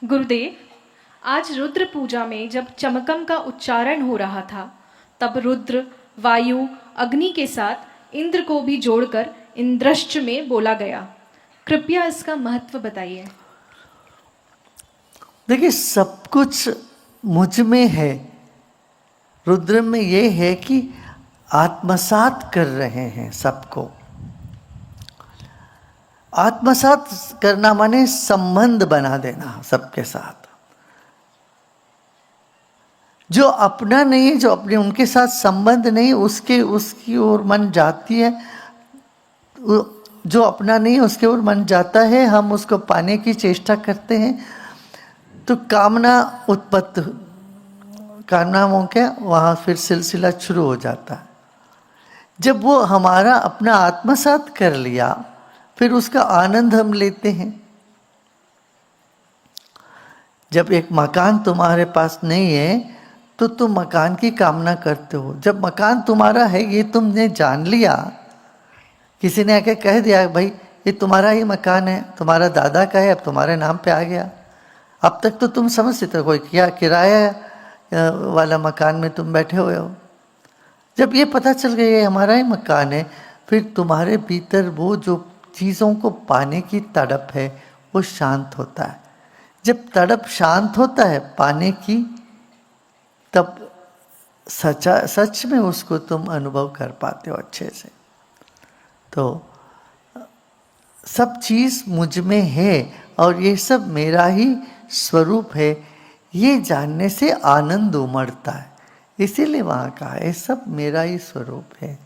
गुरुदेव, आज रुद्र पूजा में जब चमकम का उच्चारण हो रहा था, तब रुद्र, वायु, अग्नि के साथ इंद्र को भी जोड़कर इंद्रश्च में बोला गया। कृपया इसका महत्व बताइए। देखिए, सब कुछ मुझ में है। रुद्र में ये है कि आत्मसात कर रहे हैं सबको। आत्मसात करना माने संबंध बना देना सबके साथ। जो अपना नहीं, जो अपने उनके साथ संबंध नहीं, उसकी ओर मन जाती है। जो अपना नहीं उसके ओर मन जाता है, हम उसको पाने की चेष्टा करते हैं, तो कामना उत्पत्ति, कामनाओं के वहाँ फिर सिलसिला शुरू हो जाता है। जब वो हमारा अपना आत्मसात कर लिया, फिर उसका आनंद हम लेते हैं। जब एक मकान तुम्हारे पास नहीं है तो तुम मकान की कामना करते हो। जब मकान तुम्हारा है, ये तुमने जान लिया, किसी ने आके कह दिया भाई ये तुम्हारा ही मकान है, तुम्हारा दादा का है, अब तुम्हारे नाम पे आ गया। अब तक तो तुम समझते थे कोई क्या किराया वाला मकान में तुम बैठे हुए हो। जब ये पता चल गया ये हमारा ही मकान है, फिर तुम्हारे भीतर वो जो चीज़ों को पाने की तड़प है वो शांत होता है। जब तड़प शांत होता है पाने की, तब सच में उसको तुम अनुभव कर पाते हो अच्छे से। तो सब चीज़ मुझ में है और ये सब मेरा ही स्वरूप है, ये जानने से आनंद उमड़ता है। इसीलिए वहाँ कहा है सब मेरा ही स्वरूप है।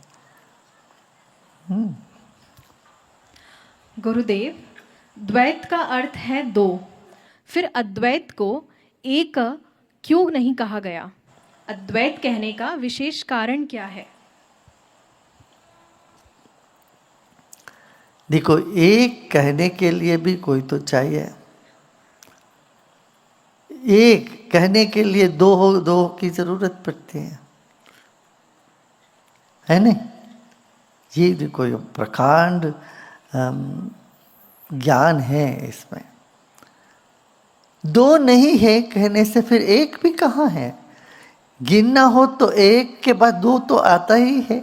गुरुदेव, द्वैत का अर्थ है दो, फिर अद्वैत को एक क्यों नहीं कहा गया? अद्वैत कहने का विशेष कारण क्या है? देखो, एक कहने के लिए भी कोई तो चाहिए। एक कहने के लिए दो की जरूरत पड़ती है नहीं? ये देखो प्रकांड ज्ञान है इसमें। दो नहीं है कहने से फिर एक भी कहाँ है? गिनना हो तो एक के बाद दो तो आता ही है।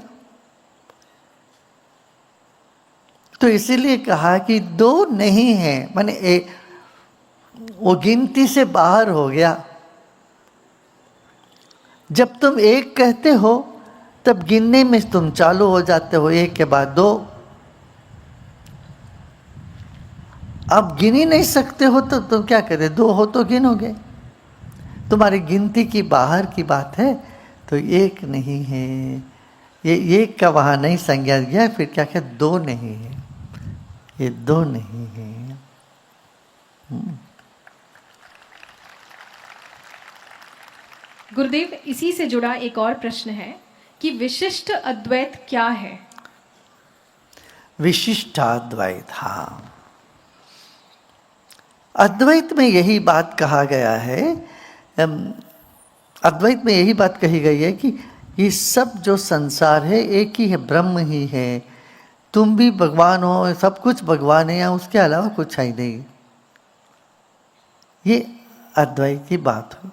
तो इसीलिए कहा कि दो नहीं है, माने एक, वो गिनती से बाहर हो गया। जब तुम एक कहते हो तब गिनने में तुम चालू हो जाते हो, एक के बाद दो। अब गिन ही नहीं सकते हो तो तुम क्या कहते? दो हो तो गिनोगे। तुम्हारी गिनती की बाहर की बात है, तो एक नहीं है। ये एक का वहाँ नहीं संज्ञा गया, फिर क्या क्या दो नहीं है, ये दो नहीं है। गुरुदेव, इसी से जुड़ा एक और प्रश्न है कि विशिष्ट अद्वैत क्या है? विशिष्टाद्वैत, हाँ। अद्वैत में यही बात कहा गया है, अद्वैत में यही बात कही गई है कि ये सब जो संसार है एक ही है, ब्रह्म ही है। तुम भी भगवान हो, सब कुछ भगवान है, या उसके अलावा कुछ है ही नहीं। ये अद्वैत की बात हुई।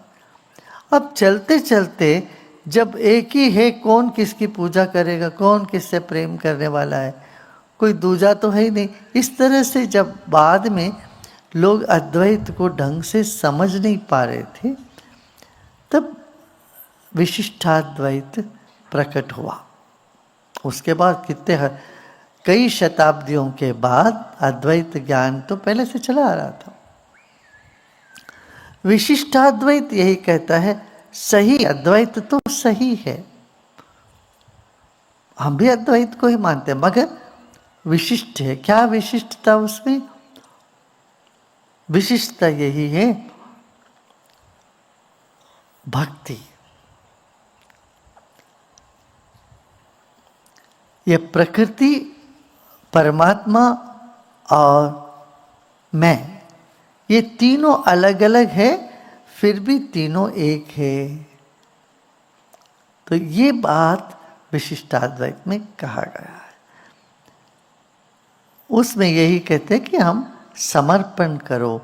अब चलते चलते जब एक ही है, कौन किसकी पूजा करेगा, कौन किससे प्रेम करने वाला है, कोई दूजा तो है ही नहीं। इस तरह से जब बाद में लोग अद्वैत को ढंग से समझ नहीं पा रहे थे, तब विशिष्टाद्वैत प्रकट हुआ। उसके बाद कई शताब्दियों के बाद अद्वैत ज्ञान तो पहले से चला आ रहा था। विशिष्टाद्वैत यही कहता है सही अद्वैत तो सही है, हम भी अद्वैत को ही मानते हैं, मगर विशिष्ट है। क्या विशिष्टता उसमें? विशिष्टता यही है भक्ति। ये प्रकृति, परमात्मा और मैं, ये तीनों अलग अलग है, फिर भी तीनों एक है। तो ये बात विशिष्टाद्वैत में कहा गया है। उसमें यही कहते हैं कि हम समर्पण करो,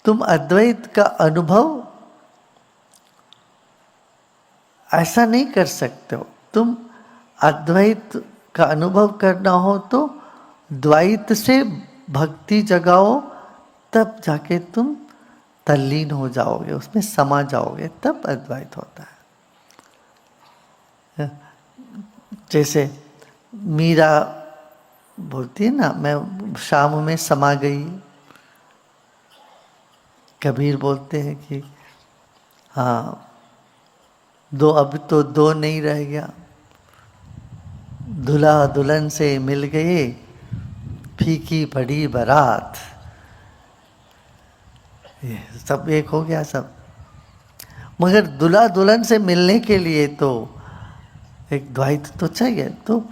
तुम अद्वैत का अनुभव ऐसा नहीं कर सकते हो। तुम अद्वैत का अनुभव करना हो तो द्वैत से भक्ति जगाओ, तब जाके तुम तल्लीन हो जाओगे, उसमें समा जाओगे, तब अद्वैत होता है। जैसे मीरा बोलती है ना, मैं शाम में समा गई। कबीर बोलते हैं कि हाँ, दो अब तो दो नहीं रह गया, दूल्हा दुल्हन से मिल गए, फीकी पड़ी बारात, ये सब एक हो गया सब। मगर दूल्हा दुल्हन से मिलने के लिए तो एक द्वैत तो चाहिए। तो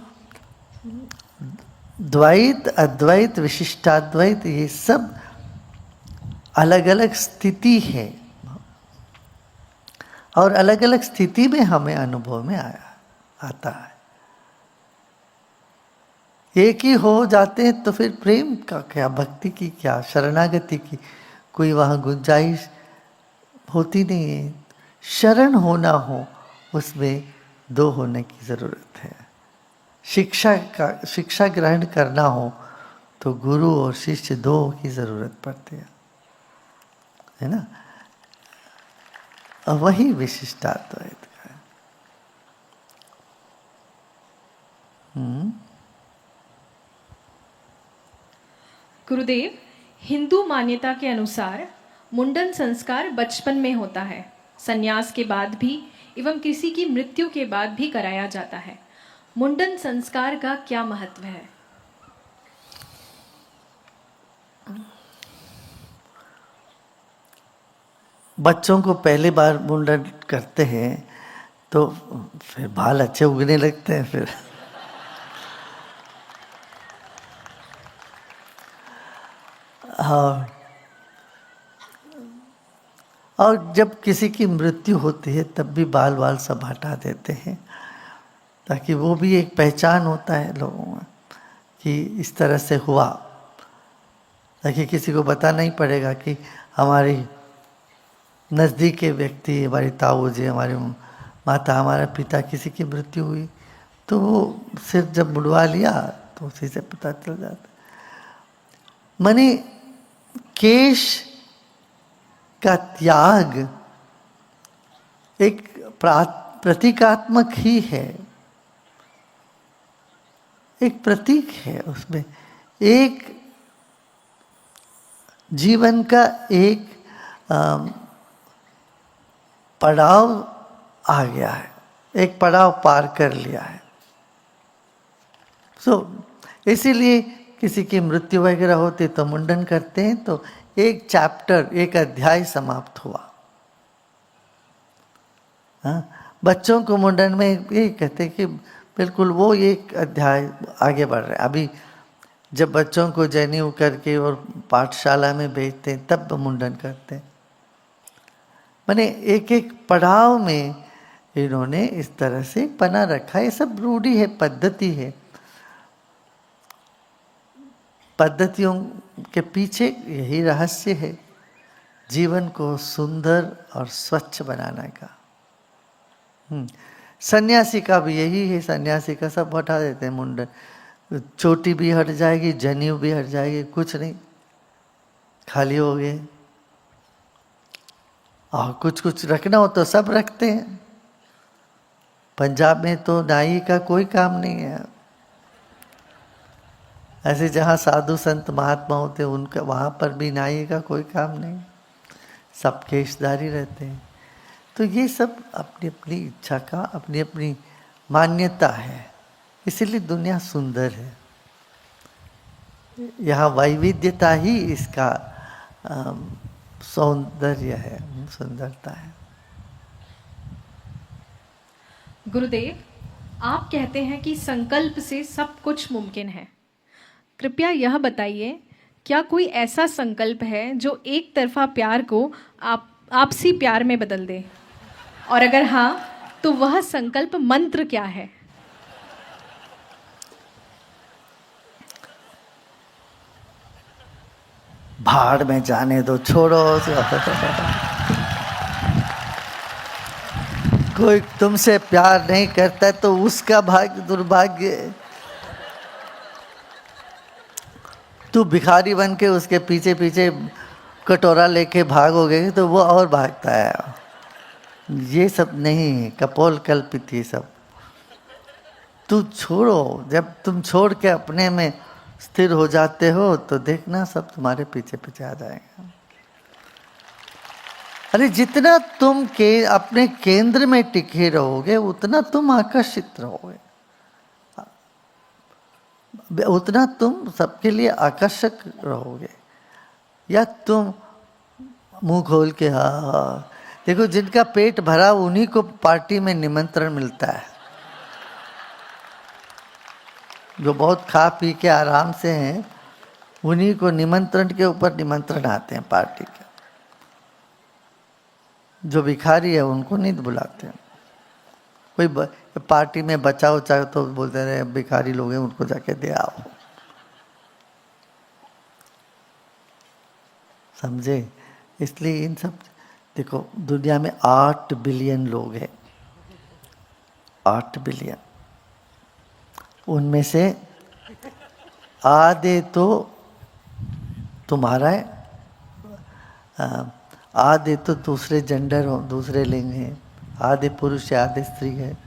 द्वैत, अद्वैत, विशिष्टाद्वैत, ये सब अलग अलग स्थिति है, और अलग अलग स्थिति में हमें अनुभव में आता है। एक ही हो जाते हैं तो फिर प्रेम का क्या, भक्ति की क्या, शरणागति की कोई वहाँ गुंजाइश होती नहीं है। शरण होना हो, उसमें दो होने की ज़रूरत है। शिक्षा ग्रहण करना हो तो गुरु और शिष्य दो की ज़रूरत पड़ती है ना। और वही विशिष्टाद्वैत का है। गुरुदेव, हिंदू मान्यता के अनुसार मुंडन संस्कार बचपन में होता है, संन्यास के बाद भी एवं किसी की मृत्यु के बाद भी कराया जाता है। मुंडन संस्कार का क्या महत्व है? बच्चों को पहली बार मुंडन करते हैं तो फिर बाल अच्छे उगने लगते हैं फिर। हाँ, और जब किसी की मृत्यु होती है तब भी बाल सब हटा देते हैं, ताकि वो भी एक पहचान होता है लोगों में कि इस तरह से हुआ, ताकि किसी को पता नहीं पड़ेगा कि हमारी नज़दीक के व्यक्ति, हमारी ताऊ जी, हमारी माता, हमारा पिता, किसी की मृत्यु हुई तो वो सिर जब मुड़वा लिया तो उसी से पता चल जाता। माने केश का त्याग एक प्रतीकात्मक ही है, एक प्रतीक है। उसमें एक जीवन का एक पड़ाव आ गया है, एक पड़ाव पार कर लिया है। इसीलिए किसी की मृत्यु वगैरह होती तो मुंडन करते हैं, तो एक चैप्टर, एक अध्याय समाप्त हुआ। हाँ, बच्चों को मुंडन में ये कहते हैं कि बिल्कुल वो एक अध्याय आगे बढ़ रहा है। अभी जब बच्चों को जनेऊ करके और पाठशाला में भेजते हैं तब मुंडन करते हैं। माने एक एक पड़ाव में इन्होंने इस तरह से बना रखा है। ये सब रूढ़ी है, पद्धति है। पद्धतियों के पीछे यही रहस्य है, जीवन को सुंदर और स्वच्छ बनाने का। सन्यासी का भी यही है। सन्यासी का सब हटा देते हैं मुंडन, चोटी भी हट जाएगी, जनेऊ भी हट जाएगी, कुछ नहीं, खाली हो गए। और कुछ कुछ रखना हो तो सब रखते हैं। पंजाब में तो नाई का कोई काम नहीं है। ऐसे जहाँ साधु संत महात्मा होते हैं उनका, वहाँ पर भी नाई का कोई काम नहीं, सब केशधारी रहते हैं। तो ये सब अपनी अपनी इच्छा का, अपनी अपनी मान्यता है, इसीलिए दुनिया सुंदर है। यहाँ वैविध्यता ही इसका सौंदर्य है, सुंदरता है। गुरुदेव, आप कहते हैं कि संकल्प से सब कुछ मुमकिन है। कृपया यह बताइए, क्या कोई ऐसा संकल्प है जो एक तरफा प्यार को आपसी प्यार में बदल दे? और अगर हाँ, तो वह संकल्प मंत्र क्या है? भाड़ में जाने दो, छोड़ो। कोई तुमसे प्यार नहीं करता तो उसका भाग्य दुर्भाग्य है। तू भिखारी बन के उसके पीछे पीछे कटोरा लेके भागोगे तो वो और भागता है। ये सब नहीं, कपोल कल्पित ये सब। तू छोड़ो, जब तुम छोड़ के अपने में स्थिर हो जाते हो तो देखना सब तुम्हारे पीछे पीछे आ जाएगा। अरे जितना तुम अपने केंद्र में टिके रहोगे उतना तुम आकर्षित रहोगे, उतना तुम सबके लिए आकर्षक रहोगे। या तुम मुंह खोल के हाँ, देखो जिनका पेट भरा उन्हीं को पार्टी में निमंत्रण मिलता है। जो बहुत खा पी के आराम से हैं उन्हीं को निमंत्रण के ऊपर निमंत्रण आते हैं पार्टी के। जो भिखारी है उनको नहीं बुलाते। कोई पार्टी में बचा उचा तो बोलते रहे भिखारी लोग हैं उनको जाके दे आओ। समझे? इसलिए इन सब, देखो दुनिया में 8 बिलियन लोग हैं, 8 बिलियन। उनमें से आधे तो तुम्हारा है, आधे तो दूसरे जेंडर हो, दूसरे लिंग हैं, आधे पुरुष है आधे स्त्री है।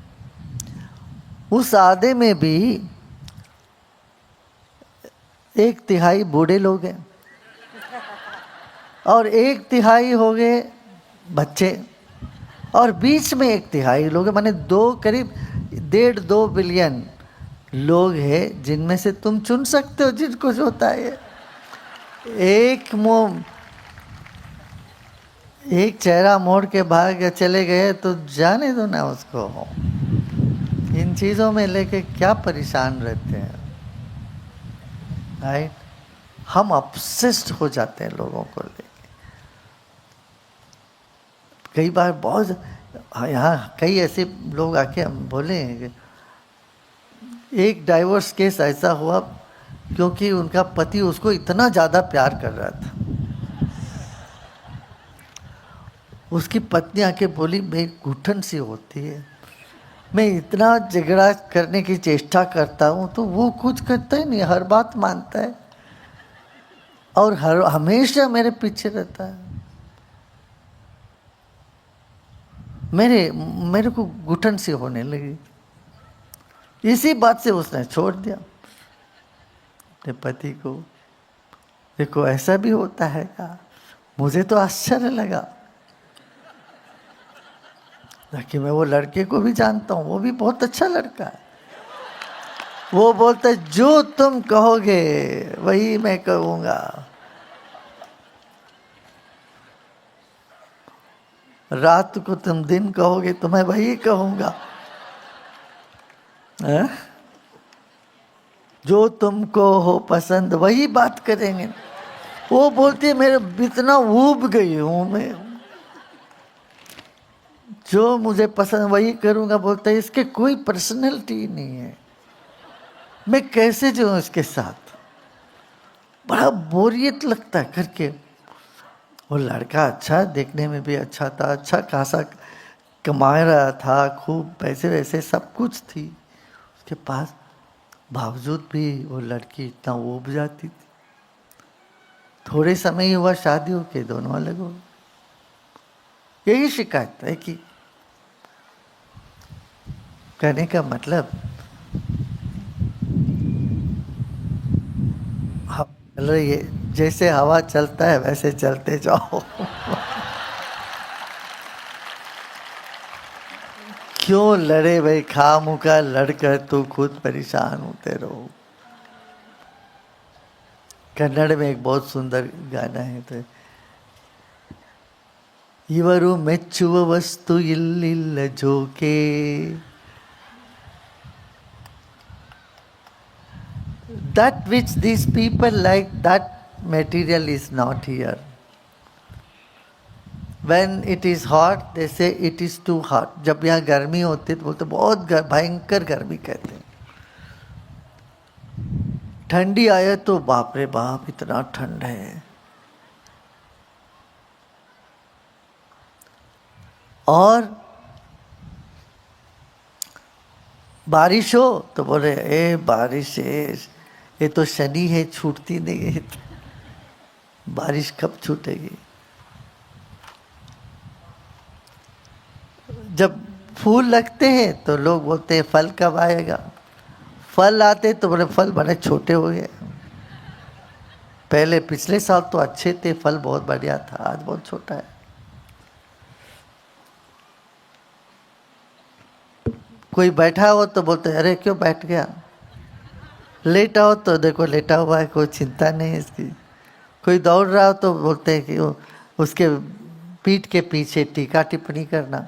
उस आधे में भी 1/3 बूढ़े लोग हैं और 1/3 हो गए बच्चे, और बीच में 1/3 लोग हैं। माने करीब 1.5-2 बिलियन लोग हैं जिनमें से तुम चुन सकते हो जिनको जो होता है। एक चेहरा मोड़ के भाग चले गए तो जाने दो ना उसको। इन चीज़ों में लेके क्या परेशान रहते हैं, राइट? हम ऑब्सेस्ड हो जाते हैं लोगों को लेके। कई बार बहुत यहाँ कई ऐसे लोग आके हम बोले हैं कि एक डाइवोर्स केस ऐसा हुआ क्योंकि उनका पति उसको इतना ज़्यादा प्यार कर रहा था। उसकी पत्नी आके बोली मेरी घुटन सी होती है, मैं इतना झगड़ा करने की चेष्टा करता हूँ तो वो कुछ करता ही नहीं, हर बात मानता है और हमेशा मेरे पीछे रहता है। मेरे को घुटन सी होने लगी। इसी बात से उसने छोड़ दिया अपने पति को। देखो ऐसा भी होता है क्या? मुझे तो आश्चर्य लगा। कि मैं वो लड़के को भी जानता हूँ, वो भी बहुत अच्छा लड़का है। वो बोलता है जो तुम कहोगे वही मैं कहूँगा। रात को तुम दिन कहोगे तो मैं वही कहूँगा। जो तुमको हो पसंद वही बात करेंगे। वो बोलती है मेरे इतना ऊब गई हूँ मैं, जो मुझे पसंद वही करूँगा। बोलता है इसके कोई पर्सनैलिटी नहीं है, मैं कैसे जाऊँ इसके साथ? बड़ा बोरियत लगता है करके। वो लड़का अच्छा, देखने में भी अच्छा था, अच्छा खासा कमा रहा था, खूब पैसे वैसे सब कुछ थी उसके पास, बावजूद भी वो लड़की इतना ऊब जाती थी। थोड़े समय ही हुआ शादी हो के दोनों अलग हो। यही शिकायत है कि कहने का मतलब ये जैसे हवा चलता है वैसे चलते जाओ। क्यों लड़े भाई, खामुखा लड़कर तो खुद परेशान होते रहो। कन्नड़ में एक बहुत सुंदर गाना है, तो इवरू ಮೆಚ್ಚುವ ವಸ್ತು ಇಲ್ಲಿಲ್ಲ ಜೋಕೆ, that which these people like, that material is not here. When it is hot they say it is too hot. जब यहाँ गर्मी होती है तो बोलते बहुत भयंकर गर्मी कहते हैं। ठंडी आए तो बाप रे बाप इतना ठंड है, और बारिश हो तो बोले ए बारिश है, ये तो शनि है, छूटती नहीं है, बारिश कब छूटेगी। जब फूल लगते हैं तो लोग बोलते हैं फल कब आएगा, फल आते तो बोले फल बड़े छोटे हो गए, पहले पिछले साल तो अच्छे थे, फल बहुत बढ़िया था, आज बहुत छोटा है। कोई बैठा हो तो बोलते अरे क्यों बैठ गया, लेटा हो तो देखो लेटा हुआ है, कोई चिंता नहीं है इसकी। कोई दौड़ रहा हो तो बोलते हैं कि उसके पीठ के पीछे टीका टिप्पणी करना।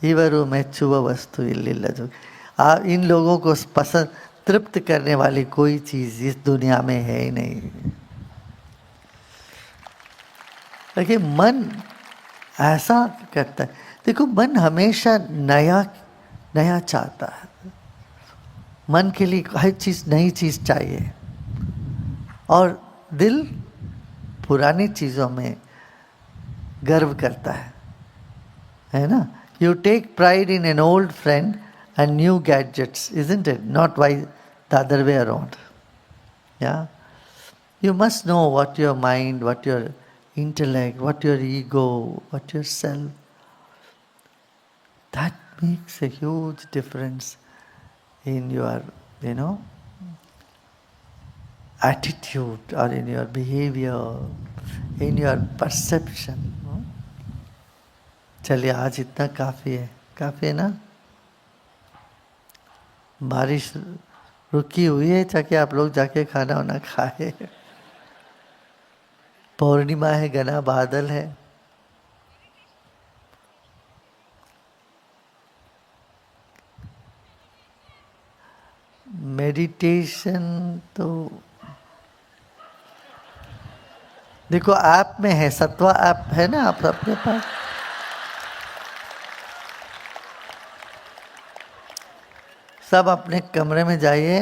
इवरु मेच्चुव वस्तु इल्लिल्लजु। इन लोगों को पसंद तृप्त करने वाली कोई चीज इस दुनिया में है ही नहीं। देखिए मन ऐसा करता है, देखो मन हमेशा नया नया चाहता है, मन के लिए हर चीज नई चीज चाहिए, और दिल पुरानी चीजों में गर्व करता है ना। You take pride in an old friend and new gadgets, isn't it? Not why the other way around. Yeah? You must know what your mind, what your intellect, what your ego, what your self. That makes a huge difference in your, attitude or in your behavior, in your perception. चलिए आज इतना काफ़ी है ना। बारिश रुकी हुई है, ताकि आप लोग जाके खाना वाना खाए। पौर्णिमा है, घना बादल है। मेडिटेशन तो देखो ऐप में है, सत्वा ऐप है ना आप अपने पास। सब अपने कमरे में जाइए,